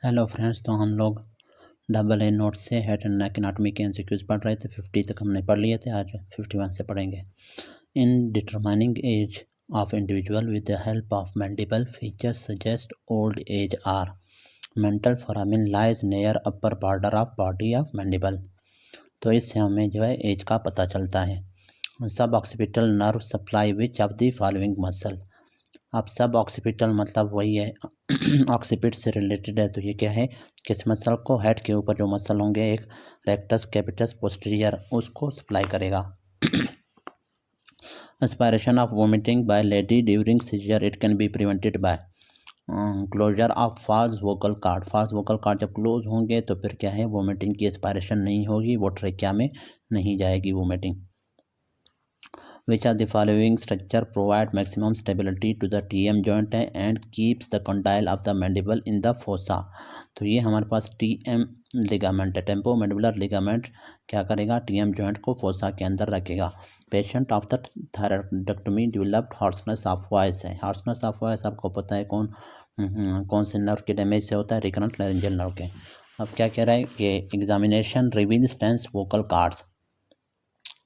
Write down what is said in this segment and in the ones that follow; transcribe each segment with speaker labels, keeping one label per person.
Speaker 1: Hello friends, तो हम लोग डबल ए नोट से हेड एंड नेक एनाटॉमी के एमसीक्यूज पढ़ रहे थे। 50 तक हमने पढ़ लिए थे, आज 51 से पढ़ेंगे। In determining age of individual with the help of mandible features suggest old age are mental foramen lies near upper border of body of mandible. तो इससे हमें जो है एज का पता चलता है। सब occipital nerve supply which of the following muscle. अब सब ऑक्सीपिटल मतलब वही है ऑक्सीपिट से रिलेटेड है, तो ये क्या है, किस मसल को, हेड के ऊपर जो मसल होंगे, एक रेक्टस कैपिटस पोस्टीरियर, उसको सप्लाई करेगा। Aspiration of vomiting by lady during seizure it can be prevented by closure of false vocal cord. False vocal cord जब क्लोज होंगे तो फिर क्या है, वोमिटिंग की एस्पायरेशन नहीं होगी, वो ट्रेकिया में नहीं जाएगी vomiting. Which of the following structure provide maximum stability to the TM joint and keeps the condyle of the mandible in the fossa? तो ये हमारे पास TM लिगामेंट है, टेम्पोमैंडिबुलर लिगामेंट क्या करेगा, TM जॉइंट को फोसा के अंदर रखेगा। Patient of the thyroidectomy developed hoarseness of voice है। हॉर्सनेस ऑफ वॉइस आपको पता है कौन से नर्व के डैमेज से होता है, रिकरेंट लैरिंजियल नर्व के। अब क्या कह रहा है कि examination reveals tense vocal cords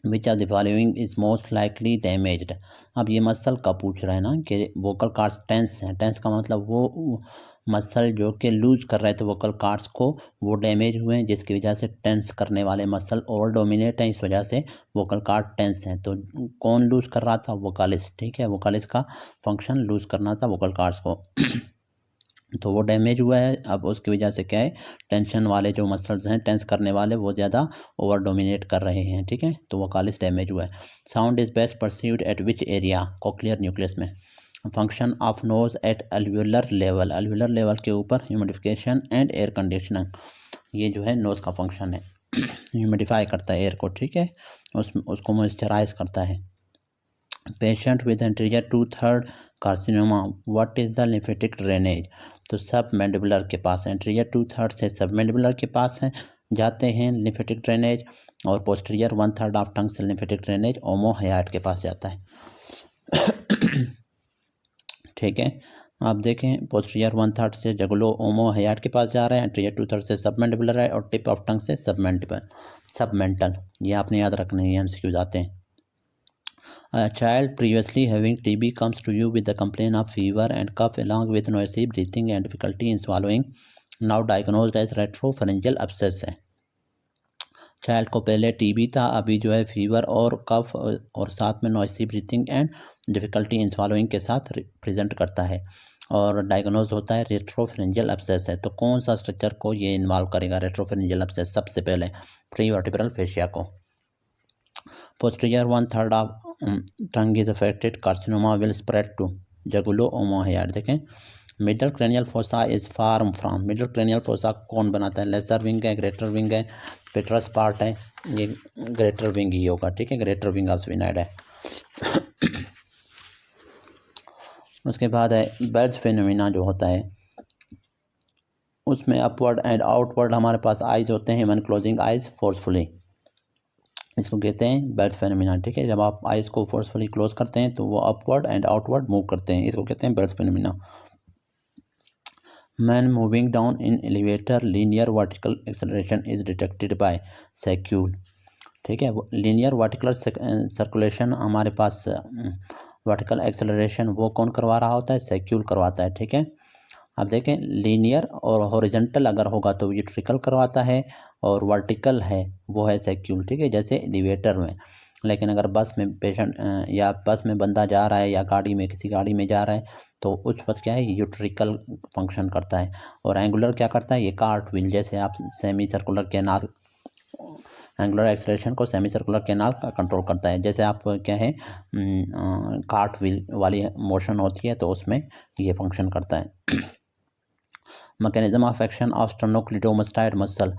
Speaker 1: which are the following is most likely damaged. अब ये मसल का पूछ रहा है ना कि वोकल कार्ड्स टेंस हैं। टेंस का मतलब वो मसल जो कि लूज कर रहे थे वोकल कार्ड्स को, वो डैमेज हुए हैं, जिसकी वजह से टेंस करने वाले मसल ओवर डोमिनेट हैं, इस वजह से वोकल कार्ड टेंस हैं। तो कौन लूज कर रहा था, वोकालिस्ट। ठीक है, वोकालिस्ट का फंक्शन लूज करना था वोकल कार्ड्स को तो वो डैमेज हुआ है। अब उसकी वजह से क्या है, टेंशन वाले जो मसल्स हैं, टेंस करने वाले, वो ज़्यादा ओवर डोमिनेट कर रहे हैं। ठीक है, तो वोकालिस डैमेज हुआ है। Sound is best perceived at which area, cochlear nucleus में। Function of nose at alveolar level, alveolar level के ऊपर ह्यूमिडिफिकेशन एंड एयर कंडीशनिंग, ये जो है नोज का फंक्शन है। ह्यूमिडिफाई करता है एयर को, ठीक है, उसको मॉइस्चराइज करता है। Patient with anterior 2/3 carcinoma, what is the lymphatic drainage. तो सब मैंडिबुलर के पास, एंटीरियर 2/3 से सब मैंडिबुलर के पास हैं जाते हैं लिम्फेटिक ड्रेनेज, और पोस्टीरियर 1/3 ऑफ टंग से लिम्फेटिक ड्रेनेज ओमोहयाट के पास जाता है। ठीक है, आप देखें, पोस्टीरियर 1/3 से जगुलो ओमोहयाट के पास जा रहा है, एंटीरियर 2/3 से सब मैंडिबुलर है, और टिप ऑफ टंग से सबमेंटल। ये आपने याद रखना है, MCQ आते हैं। A child previously having TB comes to you with the complaint of fever and cough along with noisy breathing and difficulty in swallowing, now diagnosed as retropharyngeal abscess है। Child को पहले TB था, अभी जो है fever और कफ और साथ में noisy breathing and difficulty in swallowing के साथ प्रेजेंट करता है, और डायग्नोज होता है रेट्रोफरेंजियल एब्सेस है। तो कौन सा स्ट्रक्चर को ये इन्वॉल्व करेगा, रेट्रोफरेंजियल एब्सेस? सबसे पहले प्री वर्टिब्रल फेशिया को। Posterior 1/3 of tongue is affected, carcinoma will spread to jugulo omohyaट। देखें, middle cranial fossa is form from, middle cranial fossa कौन बनाता है, लेसर विंग है, ग्रेटर विंग है, पेट्रस पार्ट है, ये ग्रेटर विंग ही होगा। ठीक है, ग्रेटर विंग ऑफ स्फिनाइड है। उसके बाद है बेल्स फिनोमिना जो होता है, उसमें अपवर्ड एंड आउटवर्ड हमारे पास आइज होते हैं, व्हेन क्लोजिंग आइज फोर्सफुली, इसको कहते हैं बेल्स फेनोमिना। ठीक है, जब आप आइज को फोर्सफुली क्लोज करते हैं तो वो अपवर्ड एंड आउटवर्ड मूव करते हैं, इसको कहते हैं Bell's phenomena. Man moving down in elevator linear vertical acceleration is detected by saccule. ठीक है, लीनियर वर्टिकल सर्कुलेशन हमारे पास, वर्टिकल एक्सेलरेशन वो कौन करवा रहा होता है, सैक्यूल करवाता है। ठीक है, अब देखें, लीनियर और हॉरिजॉन्टल अगर होगा तो यूट्रिकल करवाता है, और वर्टिकल है वो है सैक्यूल। ठीक है, जैसे एलिवेटर में। लेकिन अगर बस में पेशेंट या बस में बंदा जा रहा है, या गाड़ी में, किसी गाड़ी में जा रहा है, तो उस वक्त क्या है, यूट्रिकल फंक्शन करता है। और एंगुलर क्या करता है, ये कार्ट व्हील, जैसे आप semi circular canal, angular acceleration को सेमी सर्कुलर कैनाल का कंट्रोल करता है। जैसे आप क्या है, कार्ट व्हील वाली मोशन होती है, तो उसमें ये फंक्शन करता है। Mechanism of action of sternocleidomastoid muscle.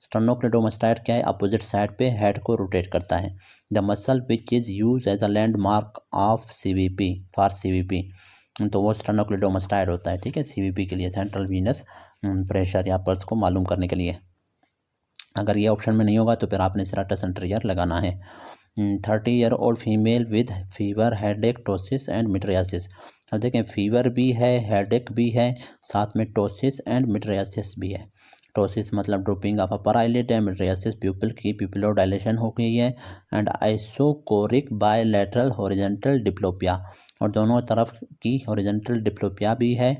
Speaker 1: Sternocleidomastoid क्या है, अपोजिट साइड पे हेड को रोटेट करता है। The muscle which is use as a landmark of CVP for CVP, तो वो स्टर्नोक्लिडोमास्टाइड होता है। ठीक है, CVP के लिए, सेंट्रल वीनस प्रेशर या पल्स को मालूम करने के लिए। अगर ये ऑप्शन में नहीं होगा तो फिर आपने सेराटस एंटीरियर लगाना है। 30 year old female with fever, headache, ptosis and mydriasis. अब देखें फीवर भी है, हेडेक भी है, साथ में टोसिस एंड मिड्रियासिस भी है। टोसिस मतलब ड्रोपिंग ऑफ अपर आईलिड है, मिड्रियासिस प्यूपिल की प्यूपिलो डायलेशन हो गई है, and isochoric bilateral horizontal diplopia, और दोनों तरफ की हॉरिजॉन्टल डिप्लोपिया भी है।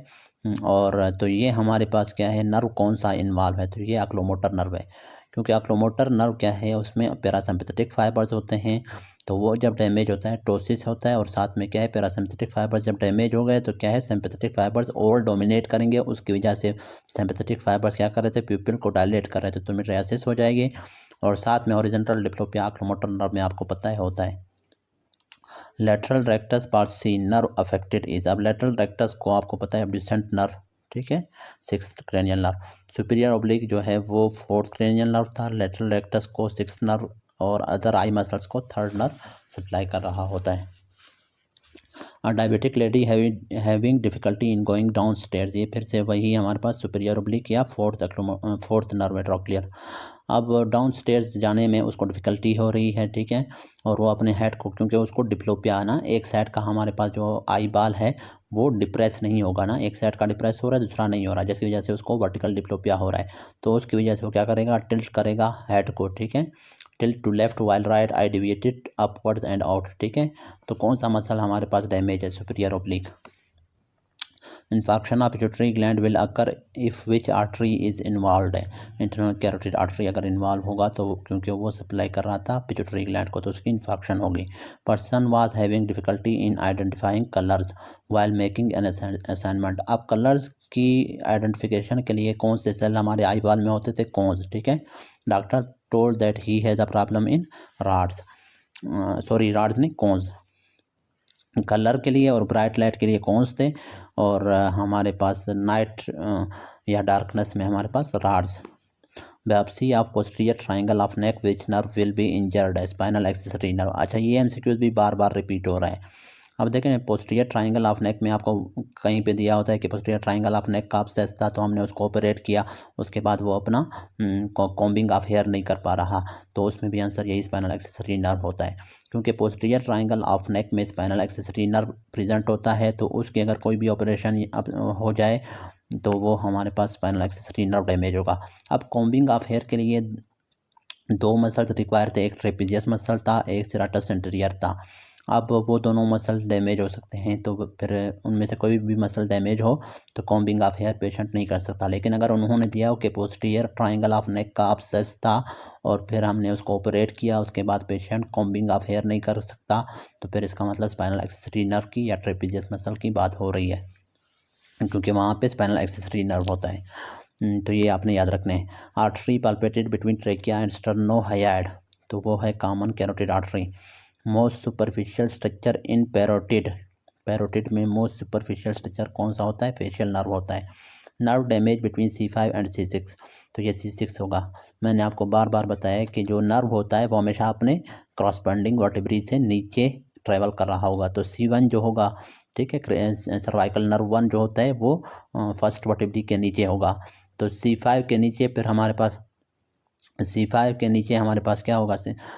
Speaker 1: और तो ये हमारे पास क्या है, नर्व कौन सा इन्वॉल्व है, तो ये ऑक्लोमोटर नर्व है, क्योंकि ऑक्लोमोटर नर्व क्या है, उसमें पैरासिम्पैथेटिक फाइबर्स होते हैं, तो वो जब डैमेज होता है टोसिस होता है, और साथ में क्या है पैरासिम्पैथेटिक फाइबर्स जब डैमेज हो गए तो क्या है सिम्पैथेटिक फाइबर्स और डोमिनेट करेंगे, उसकी वजह से सिम्पैथेटिक फाइबर्स क्या कर रहे थे, प्यूपिल को डायलेट कर रहे थे, तो मिड्रियासिस हो जाएगी। और साथ में हॉरिजॉन्टल डिप्लोपिया ऑक्लोमोटर नर्व में आपको पता है होता है। Lateral rectus palsy nerve affected is, अब लेटरल रेक्टस को आपको पता है एब्ड्यूसेंट नर्व, ठीक है, sixth cranial nerve, superior oblique जो है वो फोर्थ क्रेनियल नर्व था, लेटरल रेक्टस को सिक्स्थ नर्व और अदर आई मसल्स को थर्ड नर्व सप्लाई कर रहा होता है। Diabetic lady having difficulty in going down stairs, ये फिर से वही हमारे पास सुपीरियर ओब्लिक या फोर्थ नर्व है ट्रॉक्लियर। अब डाउन स्टेयर्स जाने में उसको डिफ़िकल्टी हो रही है, ठीक है, और वो अपने हेड को, क्योंकि उसको डिप्लोपिया है ना, एक साइड का हमारे पास जो आई बाल है वो डिप्रेस नहीं होगा ना, एक साइड का डिप्रेस हो रहा है दूसरा नहीं हो रहा है, जिसकी वजह से उसको वर्टिकल डिप्लोपिया हो रहा है, तो उसकी वजह से वो क्या करेगा, टिल्ट करेगा हेड को, ठीक है, tilt to left while right eye deviated upwards and out, ठीक है। तो कौन सा मसल हमारे पास डैमेज है, superior oblique. Infection of pituitary gland will occur if which artery is involve है, इंटरनल कैरोटिड आर्टरी अगर इन्वॉल्व होगा तो, क्योंकि वो सप्लाई कर रहा था पिट्यूटरी ग्लैंड को, तो उसकी इन्फेक्शन होगी। Person was having difficulty in identifying colours while making an assignment, अब कलर्स की आइडेंटिफिकेशन के लिए कौन से सेल हमारे आई बाल में होते थे, कौन, ठीक है। Doctor told that he has a problem in rods, sorry rods नहीं कॉन्स, कलर के लिए और ब्राइट लाइट के लिए कौन्स थे, और हमारे पास नाइट या डार्कनेस में हमारे पास rods. Biopsy of posterior triangle of neck which nerve will be injured, spinal accessory nerve, अच्छा ये एमसीक्यूज भी बार बार रिपीट हो रहा है। अब देखें पोस्टीरियर ट्राइंगल ऑफ नेक में आपको कहीं पे दिया होता है कि पोस्टीरियर ट्राइंगल ऑफ नेक का अब्सेस था, तो हमने उसको ऑपरेट किया, उसके बाद वो अपना कॉम्बिंग ऑफ हेयर नहीं कर पा रहा, तो उसमें भी आंसर यही स्पाइनल एक्सेसरी नर्व होता है, क्योंकि पोस्टीरियर ट्राइंगल ऑफ नेक में स्पाइनल एक्सेसरी नर्व प्रेजेंट होता है, तो उसके अगर कोई भी ऑपरेशन हो जाए तो वो हमारे पास स्पाइनल एक्सेसरी नर्व डैमेज होगा। अब कॉम्बिंग ऑफ हेयर के लिए दो मसल्स रिक्वायर थे, एक ट्रेपीजियस मसल था, एक सेराटस एंटीरियर था। अब वो दोनों मसल डैमेज हो सकते हैं, तो फिर उनमें से कोई भी मसल डैमेज हो तो कॉम्बिंग ऑफ हेयर पेशेंट नहीं कर सकता, लेकिन अगर उन्होंने दिया हो कि पोस्टीरियर ट्राइंगल ऑफ नेक का अब्सेस था और फिर हमने उसको ऑपरेट किया, उसके बाद पेशेंट कॉम्बिंग ऑफ हेयर नहीं कर सकता, तो फिर इसका मतलब स्पाइनल एक्सेसरी नर्व की या ट्रेपीजियस मसल की बात हो रही है, क्योंकि वहाँ पे स्पाइनल एक्सेसरी नर्व होता है। तो ये आपने याद रखना है। Artery palpated between trachea and sternohyoid, तो वो है common carotid artery. Most superficial structure in parotid, parotid में मोस्ट सुपरफिशियल स्ट्रक्चर कौन सा होता है, फेशियल नर्व होता है। Nerve damage between C5 and C6, तो ये C6 होगा। मैंने आपको बार बार बताया कि जो नर्व होता है वो हमेशा अपने क्रॉसबैंडिंग वर्टिब्री से नीचे ट्रेवल कर रहा होगा, तो C1 जो होगा, ठीक है, सर्वाइकल नर्व 1 जो होता है वो फर्स्ट वर्टिब्री के नीचे होगा, तो C5 के नीचे फिर हमारे पास C5 के नीचे हमारे पास क्या होगा,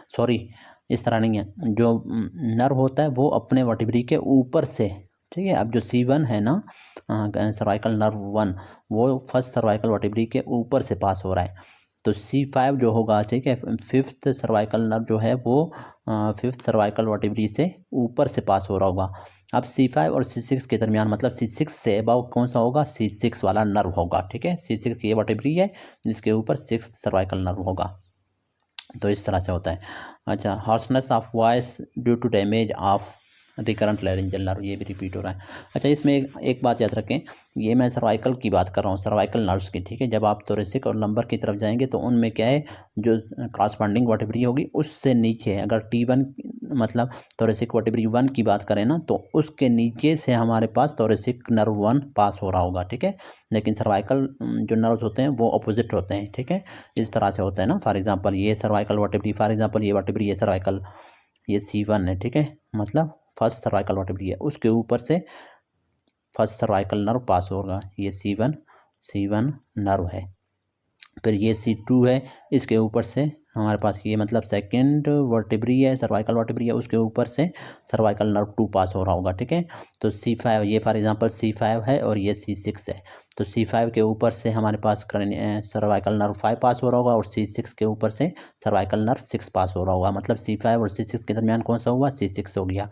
Speaker 1: सॉरी इस तरह नहीं है, जो नर्व होता है वो अपने वर्टिब्री के ऊपर से, ठीक है। अब जो C1 है ना, सर्वाइकल नर्व 1, वो फर्स्ट सर्वाइकल वर्टिब्री के ऊपर से पास हो रहा है, तो C5 जो होगा, ठीक है, फिफ्थ सर्वाइकल नर्व जो है वो फिफ्थ सर्वाइकल वर्टिब्री से ऊपर से पास हो रहा होगा। अब C5 और C6 के दरमियान, मतलब C6 से अबाउ कौन सा होगा, C6 वाला नर्व होगा, ठीक है। C6 ये वर्टिब्री है जिसके ऊपर सिक्स्थ सर्वाइकल नर्व होगा, तो इस तरह से होता है। अच्छा, hoarseness of voice due to damage of recurrent laryngeal nerve, ये भी रिपीट हो रहा है। अच्छा, इसमें एक बात याद रखें, ये मैं सर्वाइकल की बात कर रहा हूँ, सर्वाइकल नर्व्स की, ठीक है। जब आप थोरेसिक और लंबर की तरफ जाएंगे तो उनमें क्या है, जो क्रॉसबैंडिंग वर्टिब्री होगी उससे नीचे है, अगर T1 मतलब थोरेसिक वर्टिब्री 1 की बात करें ना, तो उसके नीचे से हमारे पास थोरेसिक नर्व 1 पास हो रहा होगा, ठीक है। लेकिन सर्वाइकल जो नर्व्स होते हैं वो अपोजिट होते हैं, ठीक है, इस तरह से होता है ना। फॉर एग्जांपल ये सर्वाइकल वर्टिब्री, फॉर एग्जांपल ये वर्टिब्री, ये सर्वाइकल, ये C1 है, ठीक है, मतलब फर्स्ट सर्वाइकल वर्टिब्री है, उसके ऊपर से फर्स्ट सर्वाइकल नर्व पास होगा, ये C1 नर्व है। फिर ये C2 है, इसके ऊपर से हमारे पास ये मतलब सेकंड वर्टिब्री है, सर्वाइकल वर्टिब्री है, उसके ऊपर से सर्वाइकल नर्व 2 पास हो रहा होगा, ठीक है। तो C5 ये फॉर एग्जांपल C5 है और ये C6 है, तो C5 के ऊपर से हमारे पास सर्वाइकल नर्व 5 पास हो रहा होगा और C6 के ऊपर से सर्वाइकल नर्व 6 पास हो रहा होगा, मतलब C5 और C6 के दरमियान कौन सा हुआ, C6 हो गया,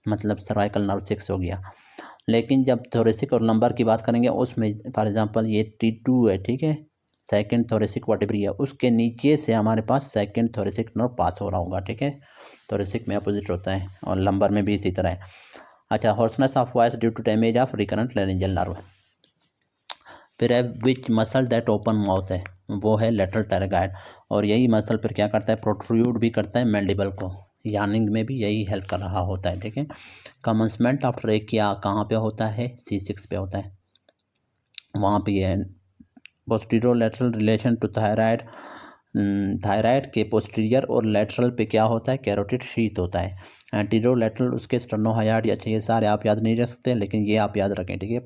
Speaker 1: मतलब सर्वाइकल नर्व 6 हो गया। लेकिन जब थोरेसिक और लंबर की बात करेंगे उसमें फॉर एग्जांपल ये T2 है, ठीक है, सेकंड थोरेसिक वर्टिब्री है, उसके नीचे से हमारे पास सेकंड थोरेसिक नर्व पास हो रहा होगा, ठीक है। थोरेसिक में अपोजिट होता है और लंबर में भी इसी तरह है। अच्छा, hoarseness of voice due to damage of recurrent laryngeal nerve. फिर है which muscle that open mouth है, वो है लेटरल टेरागाइड, और यही मसल फिर क्या करता है, प्रोट्रूड भी करता है मैंडिबल को, यार्निंग में भी यही हेल्प कर रहा होता है, ठीक है। कमेंसमेंट ऑफ ट्रेकिया कहाँ पे होता है, C6 पे होता है, वहाँ पे है। Posterior lateral relation to thyroid, thyroid के पोस्टीरियर और लेटरल पे क्या होता है, कैरोटिड शीथ होता है। एंटीरियर लेटरल उसके स्टर्नोहाइड, अच्छा ये सारे आप याद नहीं रख सकते, लेकिन ये आप याद रखें, ठीक है।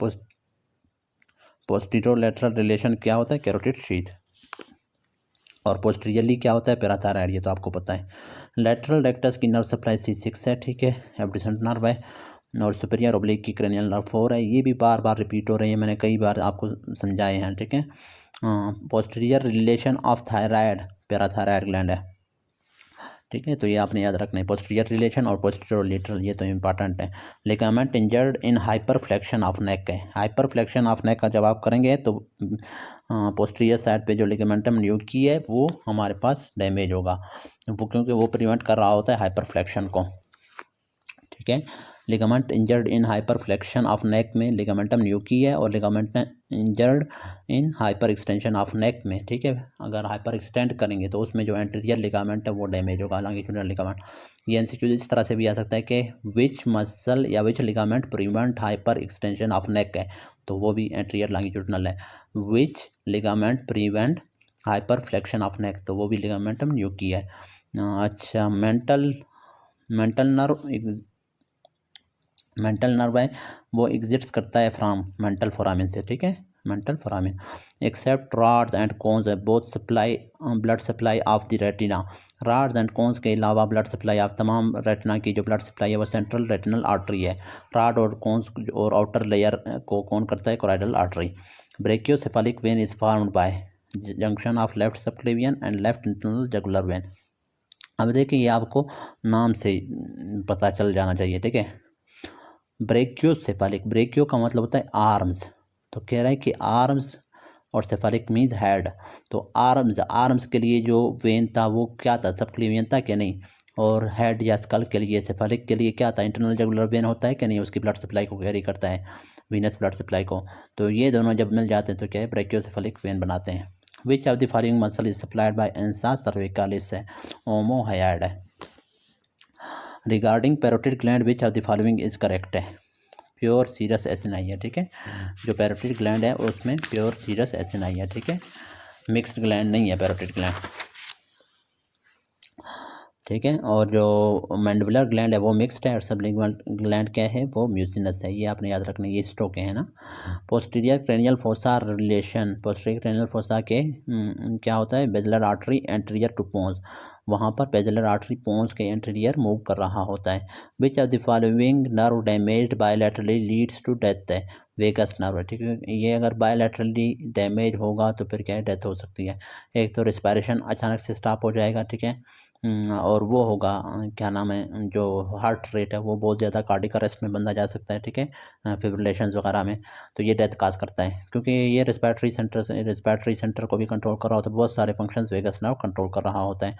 Speaker 1: पोस्टीरियर लेटरल रिलेशन क्या होता है, कैरोटिड शीथ, और पोस्टीरियरली क्या होता है, पैराथायराइड, ये तो आपको पता है। लेटरल रेक्टस की नर्व सप्लाई C6 है, ठीक है, एब्ड्यूसेंट नर्व है, और सुपीरियर ओब्लिक की क्रेनियल नर्व 4 है। ये भी बार बार रिपीट हो रही है, मैंने कई बार आपको समझाए हैं, ठीक है। Posterior relation of thyroid parathyroid gland है, ठीक है, तो ये आपने याद रखना है, पोस्टीरियर रिलेशन और पोस्टीरियर लेटरल, ये तो इम्पॉर्टेंट है। Ligament injured in hyper flexion of neck है, हाइपर फ्लेक्शन ऑफ नेक का जब आप करेंगे तो पोस्टीरियर साइड पे जो लिगामेंटम न्यूकी है वो हमारे पास डैमेज होगा, वो क्योंकि वो प्रिवेंट कर रहा होता है हाइपर फ्लेक्शन को, ठीक है। Ligament injured in hyper flexion of नेक में लिगामेंटम न्यूकी है, और ligament injured in hyper extension of नेक में, ठीक है, अगर हाइपर एक्सटेंड करेंगे तो उसमें जो एंटीरियर लिगामेंट है वो डैमेज होगा, लॉन्गिट्यूडिनल लिगामेंट। ये MCQ इस तरह से भी आ सकता है कि विच मसल या which ligament prevent hyperextension of neck है, तो वो भी एंटीरियर लॉन्गिट्यूडिनल है। Which ligament prevent hyperflexion of neck, तो वो भी लिगामेंटम न्यूकी है। अच्छा, मेंटल नर्व है वो एग्जिट्स करता है फ्रॉम मेंटल फोरामिन से, ठीक है, mental foramen. Except rods and cones है both supply blood supply of the retina, rods and cones के अलावा ब्लड सप्लाई ऑफ तमाम रेटिना की जो ब्लड सप्लाई है वो सेंट्रल रेटिनल आर्टरी है। रॉड और कोन्स और आउटर लेयर को कौन करता है, choroidal artery. Brachiocephalic vein is formed by junction of left subclavian and left internal jugular vein. अब देखिए ये आपको नाम से पता चल जाना चाहिए, ठीक है। ब्रेकियोसेफालिक, ब्रेकियो का मतलब होता है आर्म्स, तो कह रहा है कि आर्म्स और सेफालिक मीन्स हेड, तो आर्म्स के लिए जो वेन था वो क्या था, सबक्लेवियन था कि नहीं, और हेड या स्कल के लिए सेफालिक के लिए क्या था, इंटरनल जुगुलर वेन होता है कि नहीं, उसकी ब्लड सप्लाई को कैरी करता है, वीनस ब्लड सप्लाई को। तो ये दोनों जब मिल जाते हैं तो क्या है, ब्रेकियोसेफालिक वेन बनाते हैं। Which of the following muscle is supplied by ansa cervicalis है, ओमोहायड है। Regarding parotid gland which of the following is correct है, प्योर सीरस एसिनाई है, ठीक है, जो पैरोटिड ग्लैंड है उसमें प्योर सीरस एसिनाई है, ठीक है, मिक्स्ड ग्लैंड नहीं है पैरोटिड ग्लैंड, ठीक है। और जो मैंडिबुलर ग्लैंड है वो मिक्स्ड है, और सबलिंगुअल ग्लैंड क्या है, वो म्यूसिनस है, ये आपने याद रखना, ये स्ट्रोक है ना। Posterior cranial fossa relation, posterior cranial fossa के क्या होता है, basilar artery anterior to pons, वहाँ पर बेजलर आर्टरी पोन्स के एंटीरियर मूव कर रहा होता है। Which of the following nerve damaged bilaterally leads to death है, वेगस नर्व है, ठीक है, ये अगर बायलैटरली डैमेज होगा तो फिर क्या है, डेथ हो सकती है। एक तो रिस्पायरेशन अचानक से स्टॉप हो जाएगा, ठीक है, और वो होगा क्या नाम है, जो हार्ट रेट है वो बहुत ज़्यादा कार्डियक अरेस्ट में बंदा जा सकता है, ठीक है, फिब्रिलेशंस वगैरह में, तो ये डेथ काज करता है, क्योंकि ये रिस्पायरेटरी सेंटर को भी कंट्रोल कर रहा होता है, बहुत सारे फंक्शंस वेगस नर्व कंट्रोल कर रहा होता है।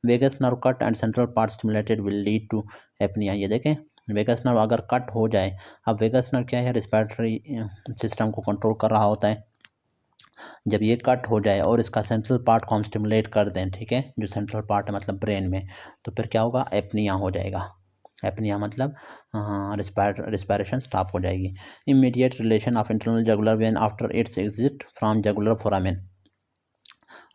Speaker 1: Vagus nerve cut and central part stimulated will lead to apnoea, ये देखें वेगस नर्व अगर कट हो जाए, अब वेगस नर्व क्या है, रिस्पायरेटरी सिस्टम को कंट्रोल कर रहा होता है, जब ये कट हो जाए और इसका सेंट्रल पार्ट को हम स्टिमुलेट कर दें, ठीक है, जो सेंट्रल पार्ट है मतलब ब्रेन में, तो फिर क्या होगा, एपनिया हो जाएगा, एपनिया मतलब रिस्पायरेशन स्टॉप हो जाएगी। Immediate relation of internal jugular when after it's exit from jugular foramen,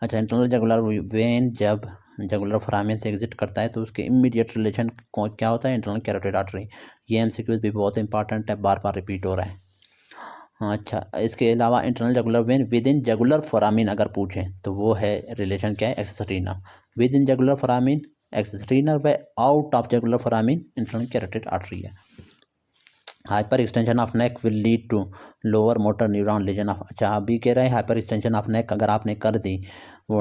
Speaker 1: अच्छा, इंटरनल जुगुलर वेन जब जुगुलर फोरामेन से एग्जिट करता है तो उसके इमीडिएट रिलेशन क्या होता है, इंटरनल कैरोटिड आर्टरी। ये MCQ भी बहुत इंपॉर्टेंट है, बार बार रिपीट हो रहा है। हाँ अच्छा, इसके अलावा internal jugular vein within jugular foramen अगर पूछें तो वो है रिलेशन क्या है, accessory nerve. Within jugular foramen accessory nerve है, out of jugular foramen internal carotid artery है। Hyperextension of neck will lead to lower motor neuron lesion of, अच्छा अभी कह रहे हैं हाइपर एक्सटेंशन ऑफ नेक अगर आपने कर दी वो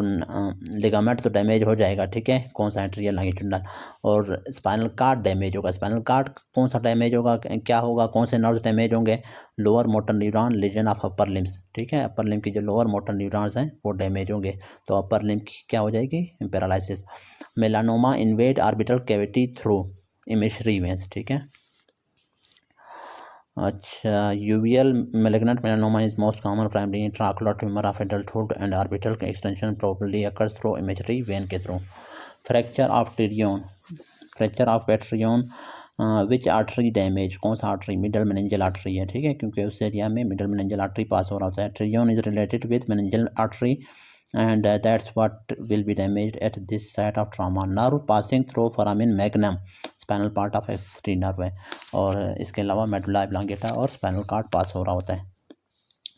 Speaker 1: लिगामेंट तो डैमेज हो जाएगा, ठीक है, कौन सा एंटीरियर लॉन्गिट्यूडिनल, और स्पाइनल कार्ड डैमेज होगा। स्पाइनल कार्ड कौन सा डैमेज होगा, क्या होगा, कौन से नर्व्स डैमेज होंगे, lower motor neuron lesion of upper limbs, ठीक है, अपर लिम की जो लोअर मोटर न्यूरॉन्स हैं वो डैमेज होंगे, तो अपर लिम की क्या हो जाएगी, paralysis. Melanoma invade orbital cavity through emissary veins, ठीक है। अच्छा, uveal malignant melanoma is most common primary intraocular tumor of adulthood and orbital extension probably occurs through imagery vein के through. Fracture of pterion, fracture of pterion which artery damage, कौन सा artery, middle meningeal artery है, ठीक है, क्योंकि उस area में middle meningeal artery पास हो रहा होता है। Pterion is related with meningeal artery and that's what will be damaged at this site of trauma. Nerve passing through foramen magnum spinal part of accessory nerve है, और इसके अलावा medulla oblongata और spinal cord pass हो रहा होता है।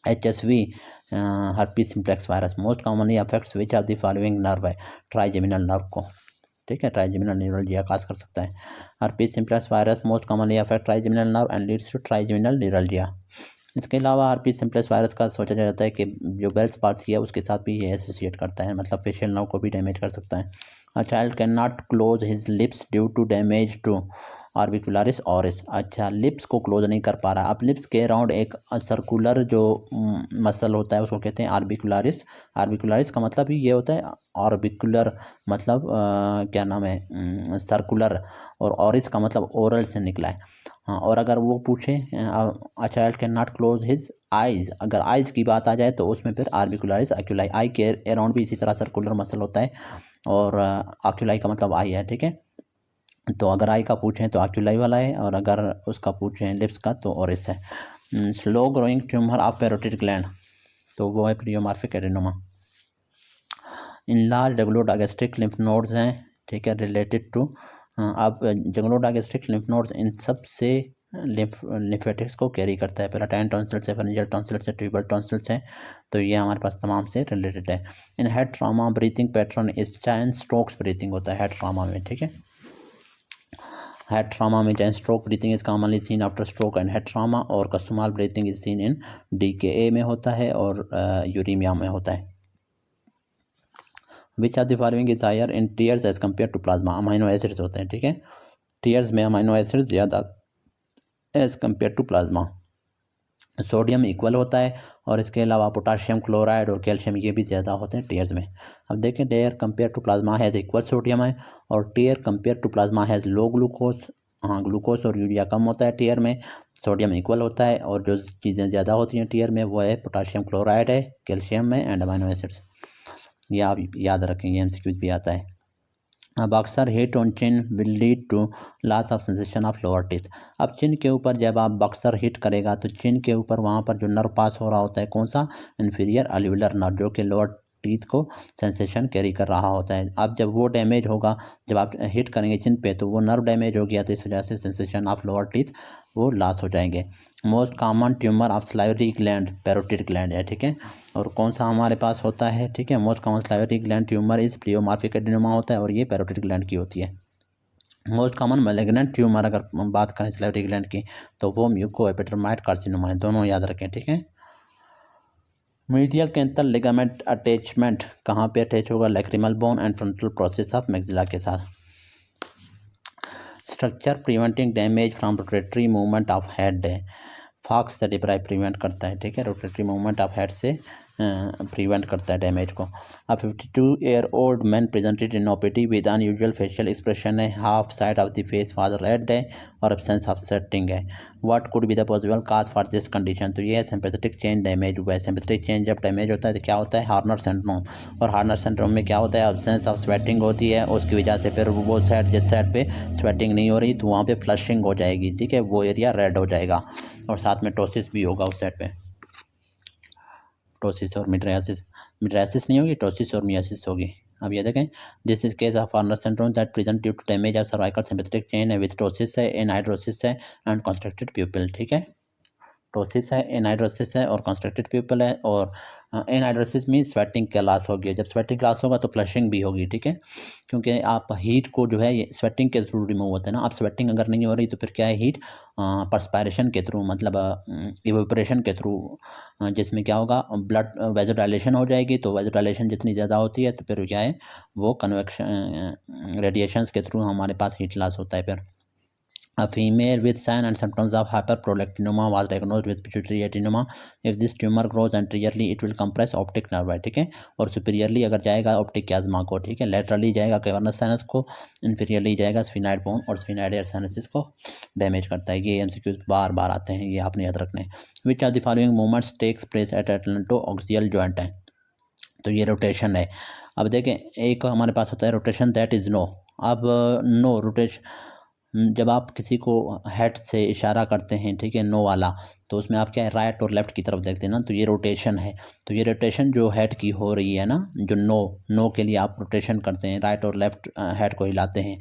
Speaker 1: HSV herpes simplex virus most commonly affects which of the following nerve है, ट्राइजेमिनल नर्व को, ठीक है, ट्राइजेमिनल न्यूरल्जिया काज कर सकता है। Herpes simplex virus most commonly affect trigeminal nerve and leads to trigeminal neuralgia. इसके अलावा हर्पीस सिम्प्लेक्स वायरस का सोचा जाता है कि जो बेल्स पाल्सी है उसके साथ भी ये एसोसिएट करता है, मतलब फेशियल नर्व को भी डैमेज कर सकता है। A child cannot close his lips due to damage to orbicularis oris, अच्छा लिप्स को क्लोज नहीं कर पा रहा। अब लिप्स के अराउंड एक सर्कुलर जो मसल होता है उसको कहते हैं ऑर्बिकुलरिस। ऑर्बिकुलरिस का मतलब ही ये होता है, ऑर्बिकुलर मतलब क्या नाम है, सर्कुलर, और ऑरिस का मतलब ओरल से निकला है। हाँ, और अगर वो पूछे a child can not close his eyes, अगर आइज़ की बात आ जाए तो उसमें फिर ऑर्बिकुलरिस एक्यूलाई, आई के अराउंड भी इसी तरह सर्कुलर मसल होता है, और ऑक्यूलाई का मतलब आई है, ठीक है, तो अगर आई का पूछें तो ऑक्यूलाई वाला है, और अगर उसका पूछें लिप्स का तो ओरिस है। Slow growing tumour of parotid gland, तो वो है pleomorphic adenoma. Enlarge jugulodigastric lymph nodes हैं, ठीक है, रिलेटेड टू, अब जगलोडागेस्ट्रिक लिम्फ नोड्स इन सब से लिम्फेटिक्स को कैरी करता है, पेलाटाइन टॉन्सिल से, फेरेंजियल टॉन्सिल से, ट्यूबल टॉन्सिल से, तो ये हमारे पास तमाम से रिलेटेड है। In head trauma breathing pattern इस चैन स्ट्रोक्स ब्रीथिंग होता है हेड ट्रामा में, ठीक है, हेड ट्रामा में Cheyne Stokes breathing is commonly seen after stroke and head trauma, और Kussmaul breathing is seen in DKA में होता है और यूरीमिया में होता है। Which are the following is higher in tears as compare to plasma, amino acids होते हैं, ठीक है, टीयर्स में अमाइनो एसिड्स ज़्यादा as compare to plasma. Sodium equal होता है, और इसके अलावा पोटाशियम क्लोराइड और कैल्शियम ये भी ज़्यादा होते हैं टीयर्स में। अब देखें, tear compare to plasma has equal sodium है, और tear compare to plasma has low glucose, हाँ ग्लूकोज और यूरिया कम होता है टीयर में, सोडियम इक्वल होता है, और जो चीज़ें ज़्यादा होती हैं टीयर में वो है पोटाशियम क्लोराइड है, कैल्शियम में, एंड अमाइनो एसिड्स, ये आप याद रखेंगे, MCQs भी आता है। अब अक्सर hit on chin will lead to loss of sensation of lower teeth. अब चिन के ऊपर जब आप बक्सर हिट करेगा तो चिन के ऊपर वहाँ पर जो नर्व पास हो रहा होता है, कौन सा, इन्फीरियर अल्विलर नर्व, जो कि लोअर टीथ को सेंसेशन कैरी कर रहा होता है। अब जब वो डैमेज होगा, जब आप हिट करेंगे चिन पे तो वो नर्व डैमेज हो गया, तो इस वजह से सेंसेशन ऑफ लोअर टीथ वो लॉस हो जाएंगे। Most common tumour of salivary gland parotid gland है, ठीक है, और कौन सा हमारे पास होता है, ठीक है, most common salivary gland tumour is pleomorphic adenoma होता है, और ये पैरोटिड ग्लैंड की होती है। मोस्ट कॉमन मैलिग्नेंट ट्यूमर अगर हम बात करें सलाइवरी ग्लैंड की तो वो म्यूको एपिडर्माइड कार्सिनोमा है, दोनों याद रखें, ठीक है। मीडियल कैंथल लिगामेंट अटैचमेंट कहाँ पे अटैच होगा, lacrimal bone and frontal process of maxilla के साथ। Structure preventing damage from rotatory movement of head है, फॉक्स से डिप्राइव प्रिवेंट करता है, ठीक है, रोटेटरी मूवमेंट ऑफ हेड से प्रिवेंट करता है डैमेज को। अब 52-year-old man presented in OPD with unusual facial expression है, half side of the face was red है और एब्सेंस ऑफ सेटिंग है। What could be the possible cause for this condition, तो ये है सिंपैथेटिक चेन डैमेज हुआ है। Sympathetic chain जब डैमेज होता है तो क्या होता है, हार्नर सिंड्रोम, और हार्नर सिंड्रोम में क्या होता है, एब्सेंस ऑफ स्वेटिंग होती है, उसकी वजह से फिर वो साइड जिस साइड पे स्वेटिंग नहीं हो रही तो वहाँ पे फ्लशिंग हो जाएगी, ठीक है, वो एरिया रेड हो जाएगा, और साथ में टोसिस भी होगा उस साइड पे, टोसिस और मिड्रियासिस, मिड्रियासिस नहीं होगी, टोसिस और मियासिस होगी। अब ये देखें, this is case of Horner syndrome that present due to damage of cervical sympathetic chain है विद टोसिस है, एनहाइड्रोसिस है एंड कंस्ट्रक्टेड प्यूपिल, ठीक है, टोसिस है, एनहाइड्रोसिस है और कंस्ट्रक्टेड प्यूपल है। और एनहाइड्रोसिस मीन स्वेटिंग का लॉस हो गया। जब स्वेटिंग लॉस होगा तो फ्लशिंग भी होगी, ठीक है, क्योंकि आप हीट को जो है ये स्वेटिंग के थ्रू रिमूव होता है ना। आप स्वेटिंग अगर नहीं हो रही तो फिर क्या है, हीट पर्सपायरेशन के थ्रू, मतलब इवेपोरेशन के थ्रू, जिसमें क्या होगा, ब्लड वेजोडाइलेशन हो जाएगी। तो वेजोडाइलेशन जितनी ज़्यादा होती है तो फिर क्या है, वो कन्वेक्शन रेडिएशंस के थ्रू हमारे पास हीट लॉस होता है। फिर A female with sign and symptoms of hyperprolactinoma was diagnosed with pituitary adenoma. If this tumor grows anteriorly, it will compress optic nerve, ठीक है। और सुपीरियरली अगर जाएगा ऑप्टिक क्याज्मा को, ठीक है, लेटरली जाएगा कैवर्नस साइनस को, इन्फीरियरली जाएगा स्फिनाइड बोन और स्फिनाइड एयर साइनसिस को डैमेज करता है। ये एमसीक्यूज बार बार आते हैं, ये आपने याद रखने। Which of the following movements takes place at atlanto axial joint है, तो ये रोटेशन है। अब देखें, एक हमारे पास होता है रोटेशन, दैट इज़ नो। अब नो रोटेशन, जब आप किसी को हेड से इशारा करते हैं, ठीक है, नो वाला, तो उसमें आप क्या है, राइट और लेफ़्ट की तरफ देखते हैं ना, तो ये रोटेशन है। तो ये रोटेशन जो हेड की हो रही है ना, जो नो के लिए आप रोटेशन करते हैं, राइट और लेफ़्ट हेड को हिलाते हैं,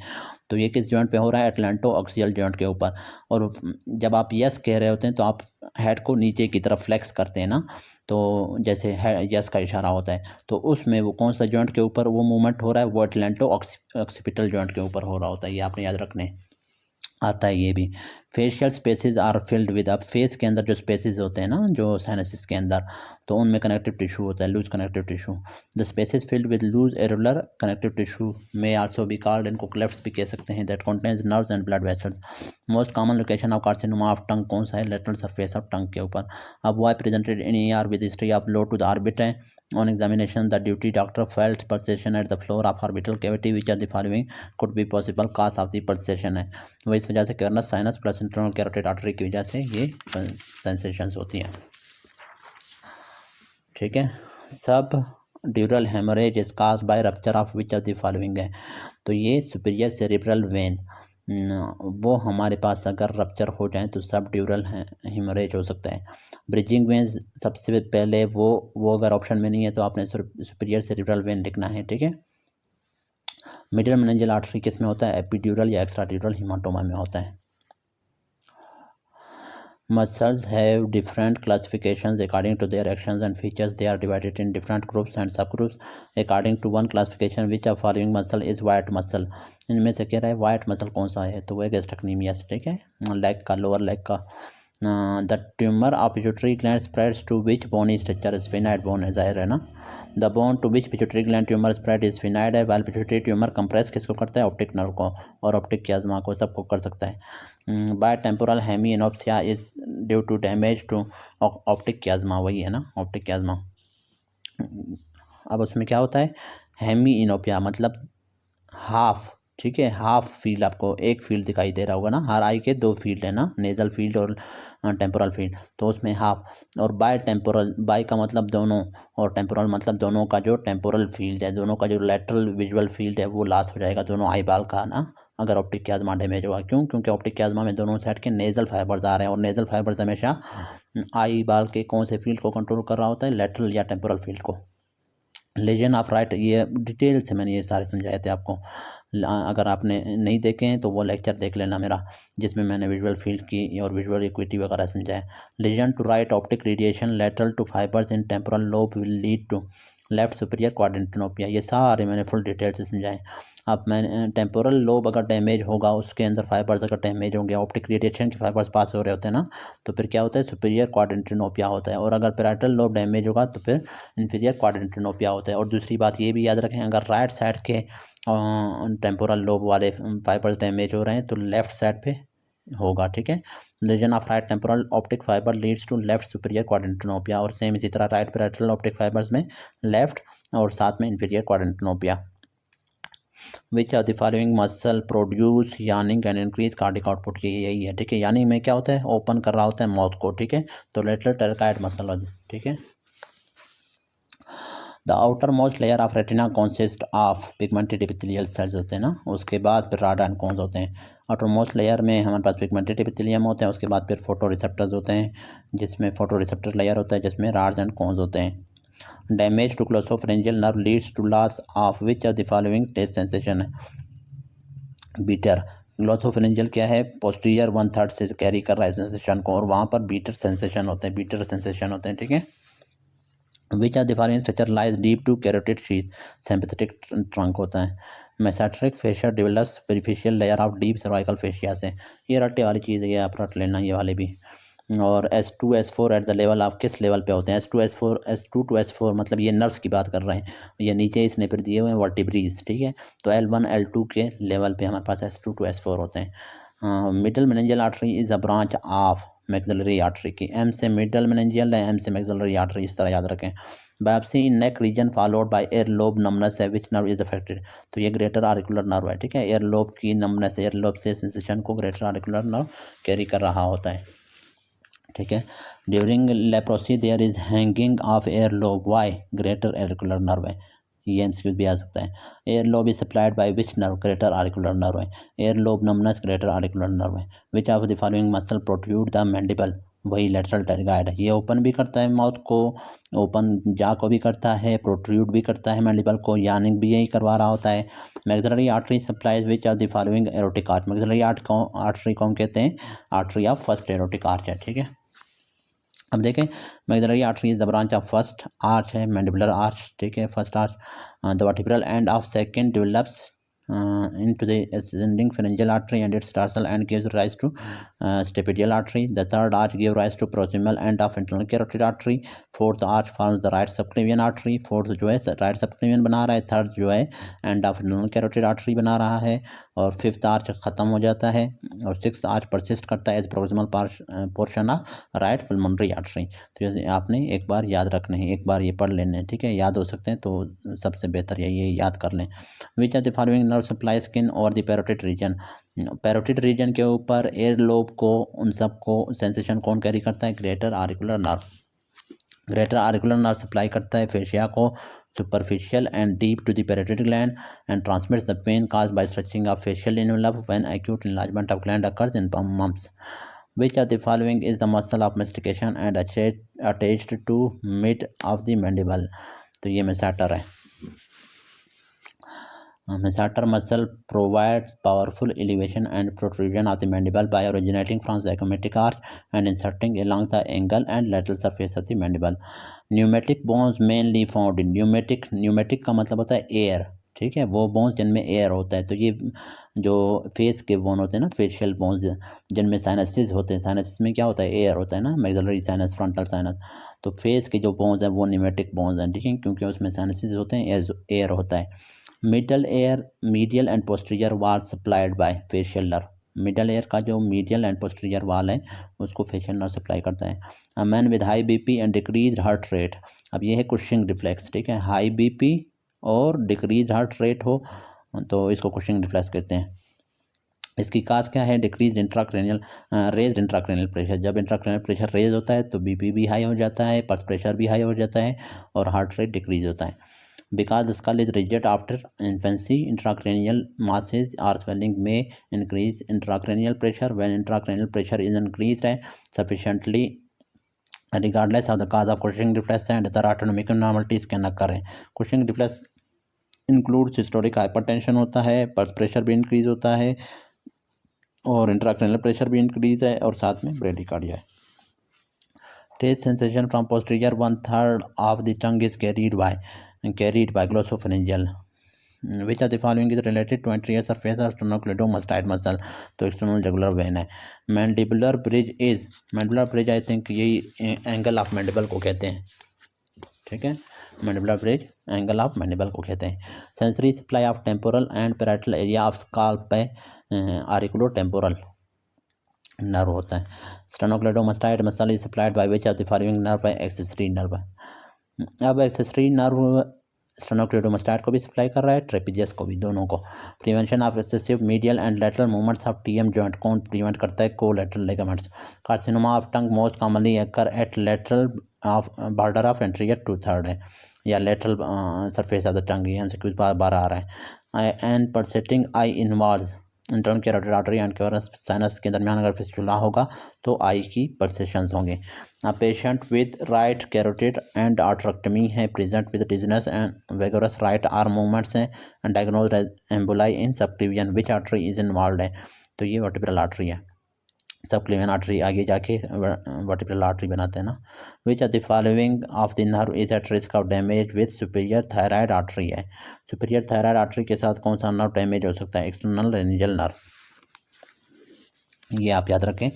Speaker 1: तो ये किस जॉइंट पे हो रहा है, एटलेंटो ऑक्सियल जॉइंट के ऊपर। और जब आप यस कह रहे होते हैं तो आप हेड को नीचे की तरफ फ्लेक्स करते हैं ना, तो जैसे यस का इशारा होता है, तो उसमें वो कौन सा जॉइंट के ऊपर वो मूवमेंट हो रहा है, वो एटलेंटो ऑक्सीपिटल जॉइंट के ऊपर हो रहा होता है। ये आपने याद रखने आता है। ये भी facial spaces are filled with, अब फेस के अंदर जो स्पेसेस होते हैं ना, जो साइनसिस के अंदर, तो उनमें कनेक्टिव टिश्यू होता है, loose connective tissue. The spaces filled with loose irregular connective tissue may also be called, इनको क्लेफ्ट्स भी कह सकते हैं, that contains nerves and blood vessels. Most common location of carcinoma of tongue कौन सा है, लेटरल सरफेस ऑफ टंग के ऊपर। अब why presented in ER with history of blow to the orbit है। On examination, the duty doctor felt pulsation at the floor of orbital cavity. Which of the following could be possible cause of the pulsation है, वो इस वजह से cavernous sinus plus internal carotid artery की वजह से ये सेंसेशंस होती हैं, ठीक है। सब ड्यूरल haemorrhage is caused by rupture of which of the following है, तो ये सुपीरियर सेरिब्रल वेन, वो हमारे पास अगर रप्चर हो जाए तो सब ड्यूरल हेमोरेज हो सकता है। ब्रिजिंग वेन्स सबसे पहले वो अगर ऑप्शन में नहीं है तो आपने सुपीरियर सेरिब्रल वेन लिखना है, ठीक है। मिडिल मेनिंजियल आर्टरी किस में होता है, एपिड्यूरल या एक्स्ट्रा ड्यूरल हेमाटोमा में होता है। Muscles have different classifications according to their actions and features. They are divided in different groups and subgroups. According to one classification, which of following muscle is white muscle? इनमें से कह रहा है white muscle कौन सा है, तो वो गैस्ट्रेक्टोमियस, ठीक है, लेग का, लोअर लेग का। The tumour of pituitary gland spreads to which bony structure, sphenoid bone है, जाहिर है ना। The bone to which pituitary gland tumour spread is sphenoid है, वाइल पिट्यूटरी ट्यूमर कंप्रेस किसको करता है, ऑप्टिक नर्व को और ऑप्टिक क्याज्मा को, सबको कर सकता है। Bitemporal hemianopsia is due to damage to optic chiasma, वही है ना, ऑप्टिक क्याज्मा। अब उसमें क्या होता है, हेमिएनोपिया मतलब हाफ, ठीक है, हाफ फील्ड, आपको एक फील्ड दिखाई दे रहा होगा ना, हर आई के दो फील्ड है ना, नेजल फील्ड और टेम्पोरल फील्ड, तो उसमें हाफ। और बाय टेम्पोरल, बाय का मतलब दोनों और टेम्पोरल मतलब दोनों का जो टेम्पोरल फील्ड है, दोनों का जो लेटरल विजुअल फील्ड है वो लॉस हो जाएगा, दोनों आई बाल का ना, अगर ऑप्टिक क्याज्मा डैमेज होगा। क्यों, क्योंकि ऑप्टिक क्याज्मा में दोनों साइड के नेजल फाइबर्स आ रहे हैं और नेजल फाइबर्स हमेशा आई बाल के कौन से फील्ड को कंट्रोल कर रहा होता है, लेटरल या टेम्पोरल फील्ड को। लेजन ऑफ राइट, ये डिटेल से मैंने ये सारे समझाए थे आपको, अगर आपने नहीं देखे हैं तो वो लेक्चर देख लेना मेरा, जिसमें मैंने विजुअल फील्ड की और विजुअल इक्विटी वगैरह समझाया। Lesion to right optic radiation lateral to fibres in temporal lobe will lead to left superior quadrantanopia, ये सारे मैंने फुल डिटेल से समझाए। अब मैंने टेम्पोरल लोब अगर डैमेज होगा, उसके अंदर फाइबर्स अगर डैमेज होंगे, ऑप्टिक रेडिएशन के फाइबर्स पास हो रहे होते हैं ना, तो फिर क्या होता है, सुपीरियर क्वाड्रेंटिनोपिया होता है। और अगर पैराइटल लोब डैमेज होगा तो फिर इन्फीरियर क्वाड्रेंटिनोपिया होता है। और दूसरी बात ये भी याद रखें, अगर राइट साइड के टेम्पोरल लोब वाले फाइबर्स डैमेज हो रहे हैं तो लेफ्ट साइड पे होगा, ठीक है। Lesion of right temporal optic fibre leads to left superior quadrantanopia, और सेम इसी तरह राइट पैराइटल ऑप्टिक फाइबर्स में लेफ्ट और साथ में inferior quadrantanopia. Which of the following muscle produce yawning and increase cardiac output, की यही है, ठीक है। यानी में क्या होता है, ओपन कर रहा होता है माउथ को, ठीक है, तो लेटरल टेरकाइड मसल, ठीक है। The outer most layer of retina consist of pigmented epithelial cells होते हैं ना, उसके बाद फिर राड एंड कोन्स होते हैं। आउटर मोस्ट लेयर में हमारे पास पिगमेंटेड एपिथेलियम होते हैं, उसके बाद फिर फोटो रिसेप्टर्स होते हैं, जिसमें फोटो रिसेप्टर लेयर होता है, जिसमें राड्स एंड कोन्स होते हैं। Damage to glossopharyngeal nerve leads to loss of which of the following taste sensation है, बीटर, ग्लोसोफेरेंजियल क्या है, पोस्टीरियर 1/3 से कैरी कर रहा है सेंसेशन को, और वहाँ पर बीटर सेंसेशन होते हैं, बीटर सेंसेशन होते हैं, ठीक है। Which are the following structure lies deep to carotid sheath, sympathetic trunk होता है। Mesenteric fascia develops perifascial layer of deep cervical fascia से, ये रट्टे वाली चीज़ है, ये आप रट लेना ये वाले भी। और S2 S4 at the level of किस लेवल पे होते हैं, S2 to S4 मतलब ये नर्व्स की बात कर रहे हैं, ये नीचे इसने फिर दिए हुए हैं वर्टिब्रीज, ठीक है। तो L1 L2 के लेवल पे हमारे पास S2 to S4 होते हैं। Middle meningeal artery is a branch of maxillary artery की, M से मिडल मेनिंजियल है, M से मैक्सिलरी आर्टरी, इस तरह याद रखें। Biopsy in neck region followed by air lobe numbness है, विच नर्व इज अफेक्टेड, तो ये ग्रेटर आरिकुलर नर्व है, ठीक है। एयर लोब की नमनेस, एयर लोब से सेंसेशन को ग्रेटर आरिकुलर नर्व कैरी कर रहा होता है, ठीक है। During leprosy there is hanging of ear lobe, why, greater auricular nerve है, ये एमसीक्यू भी आ सकता है। Ear lobe is supplied by which nerve, greater auricular nerve है। Ear lobe numbness greater auricular nerve है। Which of the following muscle protrude the mandible, वही lateral टेरिगाइड है, ये ओपन भी करता है माउथ को, ओपन जा को भी करता है, प्रोट्रूड भी करता है मैंडिबल को, यानिंग भी यही करवा रहा होता है। Maxillary artery supplies which of the following aortic arch, maxillary artery को हम कहते हैं artery of first aortic arch है, ठीक है। अब देखें, maxillary artery is the branch of first arch है, मैंडिबुलर आर्च, ठीक है, first arch. The vertebral end of second develops into the ascending pharyngeal artery and its tarsal end gives rise to stapedial artery. The third arch gives rise to proximal end of internal carotid artery. Fourth arch forms the right subclavian artery. Fourth जो है right subclavian बना रहा है, third जो है end of internal carotid artery बना रहा है, और फिफ्थ आर्च ख़त्म हो जाता है, और सिक्स्थ आर्च परसिस्ट करता है as proximal portion of right pulmonary artery. तो ये आपने एक बार याद रखने हैं, एक बार ये पढ़ लेने हैं, ठीक है, याद हो सकते हैं तो सबसे बेहतर ये याद कर लें। Which are the following nerve supply skin और the parotid region, parotid region के ऊपर एयर लोब को, उन सबको सेंसेशन कौन कैरी करता है, greater auricular nerve. Greater auricular nerve supply करता है फेशिया को superficial and deep to the parotid gland and transmits the pain caused by stretching of facial envelope when acute enlargement of gland occurs in mumps. Which of the following is the muscle of mastication and attached to mid of the mandible, तो ये masseter है। Masseter muscle provides powerful elevation and protrusion of the mandible by originating from zygomatic arch and inserting along the angle and lateral surface of the mandible. Pneumatic bones mainly found in pneumatic का मतलब होता है air, ठीक है, वो bones जिनमें air होता है। तो ये जो फेस के बोन होते हैं ना, फेशियल बोन्स जिनमें साइनसेस होते हैं, साइनसेस में क्या होता है, एयर होता है ना, मैक्सिलरी साइनस, फ्रंटल साइनस। तो फेस के जो बोन्स हैं वो न्यूमेटिक बोन्स हैं, ठीक है, क्योंकि उसमें साइनसेस होते हैं, एयर होता है। Middle ear medial and posterior wall supplied by facial nerve, middle ear का जो मीडियल एंड पोस्टीरियर वाल है उसको फेशियल नर्व सप्लाई करता है। A man with high BP and decrease heart rate, अब ये है कुशिंग रिफ्लेक्स, ठीक है, हाई बीपी और डिक्रीज हार्ट रेट हो तो इसको कुशिंग रिफ्लेक्स कहते हैं। इसकी काज क्या है, decrease intracranial raised intracranial pressure, जब इंट्राक्रेनियल प्रेशर रेज होता है तो बीपी भी हाई हो जाता है, पल्स प्रेशर भी हाई हो जाता है और हार्ट रेट डिक्रीज होता है। Because the skull is rigid after infancy, intracranial masses or swelling में increase intracranial pressure, when intracranial pressure is increase है sufficiently regardless of the cause of Cushing reflex and other autonomic abnormalities can occur है। Cushing reflex include systolic hypertension होता है, pulse pressure भी increase होता है और intracranial pressure भी increase है और साथ में ब्रेडिकार्डिया है। Test sensation from posterior 1/3 of the tongue is carried by glossopharyngeal. Which of the following is related to anterior surface of sternocleidomastoid muscle, तो एक्सटर्नल जुगुलर वेन है। मैंडिबुलर ब्रिज आई थिंक यही angle of mandible को कहते हैं, ठीक है, mandibular bridge angle of mandible को कहते हैं। Sensory supply of temporal and parietal area of scalp पे आरिकुलो टेम्पोरल नर्व होता है। स्टेनोक्लेडोमास्टाइड muscle is supplied by which of the following nerve, accessory nerve. अब एक्सेसरी नर्व स्टेनोक्लेडोमास्टाइड को भी सप्लाई कर रहा है, ट्रेपीजियस को भी, दोनों को। Prevention of excessive medial and lateral movements of TM joint, कौन प्रिवेंट करता है, collateral ligaments. Carcinoma of tongue most commonly occur at lateral of border of anterior 2/3 है, या lateral surface of the tongue, यहाँ से कुछ बार आ रहा है। And persetting eye involve internal carotid artery and क्यूरस साइनस के दरमियान अगर फिस्टुला होगा तो आई की परसेशंस होंगे। Patient with right carotid endarterectomy है, present with dizziness and vigorous right arm movements हैं, and diagnosed as emboli in subclavian, which artery is involve है। तो ये वर्टिब्रल आर्टरी है। सब क्लेवियन आर्टरी आगे जाके वर्टिब्रल आर्टरी बनाते हैं ना। विच of the following of the nerve is at risk of damage with superior thyroid artery है। सुपीरियर थायराइड आर्टरी के साथ कौन सा नर्व डैमेज हो सकता है? एक्सटर्नल लेरिंजियल नर्व, ये आप याद रखें।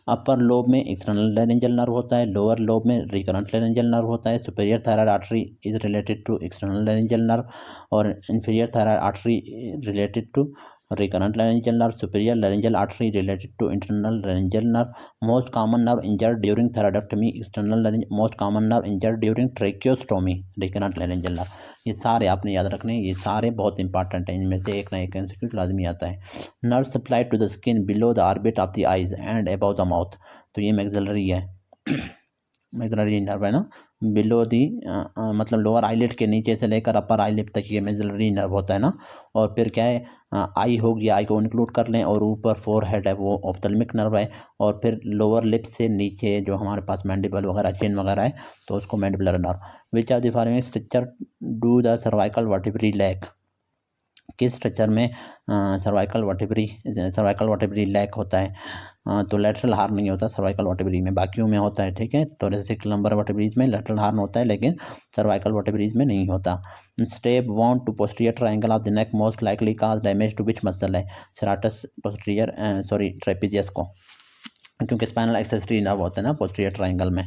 Speaker 1: अपर लोब में एक्सटर्नल लेरिंजियल नर्व होता है, लोअर लोब में रिकरेंट लेरिंजियल नर्व होता है। Superior thyroid artery is related to external laryngeal nerve और inferior thyroid artery related to recurrent laryngeal nerve. Superior laryngeal artery related to internal laryngeal nerve. Most common nerve injured during thyroidectomy, external laryngeal. Most common nerve injured during tracheostomy, recurrent laryngeal nerve. ये सारे आपने याद रखने, ये सारे बहुत important हैं, इनमें से एक ना एक एमसीक्यू लाजमी आता है। Nerve supply to the skin below the orbit of the eyes and above the mouth, तो ये मैक्सिलरी है। मैक्सिलरी नर्व है ना, बिलो दी मतलब लोअर आईलिड के नीचे से लेकर अपर आईलिड तक ये मैक्सिलरी नर्व होता है ना। और फिर क्या है, आई होगी, आई को इंक्लूड कर लें, और ऊपर फोर हेड है वो ऑप्थेल्मिक नर्व है, और फिर लोअर लिप से नीचे जो हमारे पास मैंडिबल वगैरह चिन वगैरह है तो उसको mandibular nerve. Which of the following structure do the cervical vertebrae lack, किस स्ट्रक्चर में सर्वाइकल वर्टिब्री लैक होता है? तो लेटरल हार्न नहीं होता सर्वाइकल वर्टिब्री में, बाकियों में होता है, ठीक है। तो जैसे लंबर वर्टिब्रीज में लेटरल हार्न होता है लेकिन सर्वाइकल वर्टिब्रीज में नहीं होता। Stab 1 to posterior triangle of the neck most likely cause damage to which muscle है? सेराटस पोस्टीरियर ट्रेपीजियस को, क्योंकि स्पाइनल एक्सेसरी नर्व होता है ना पोस्टीरियर ट्रायंगल में,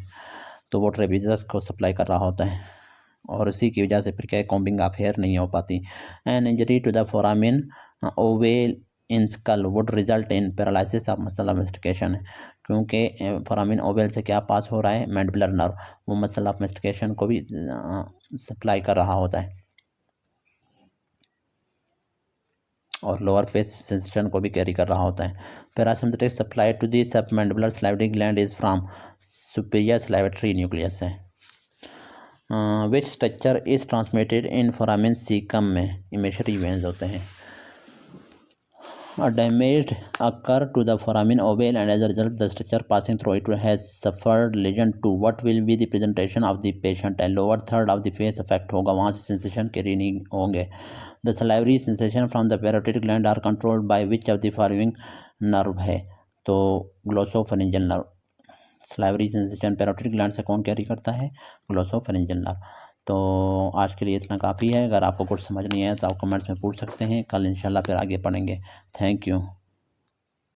Speaker 1: तो वो ट्रेपीजियस को सप्लाई कर रहा होता है, और उसी की वजह से फिर क्या है, कॉम्बिंग ऑफ हेयर नहीं हो पाती। An injury to the foramen ovale in skull would result in paralysis of muscle of mastication है, क्योंकि फोरामिन ओवेल से क्या पास हो रहा है? मैंडिबुलर नर्व, वो मसल ऑफ मेस्टिकेशन को भी सप्लाई कर रहा होता है और लोअर फेस सेंसेशन को भी कैरी कर रहा होता है। Parasympathetic supply to the submandibular salivary gland is from superior salivatory nucleus है। Which structure is transmitted in foramen caecum में? इमेशरी वेन्स होते हैं। Damage occur to the foramen ovale and as a result the structure passing through it has suffered lesion to what will be the presentation of the patient है? Lower third of the face affect होगा, वहाँ से sensation carry नहीं होंगे। The salivary sensation from the parotid gland are controlled by which of the following nerve है? तो glossopharyngeal nerve. Salivary sensation parotid gland से कौन कैरी करता है? Glossopharyngeal nerve. तो आज के लिए इतना काफ़ी है। अगर आपको कुछ समझ नहीं आया तो आप कमेंट्स में पूछ सकते हैं, कल इंशाल्लाह फिर आगे पढ़ेंगे। Thank you.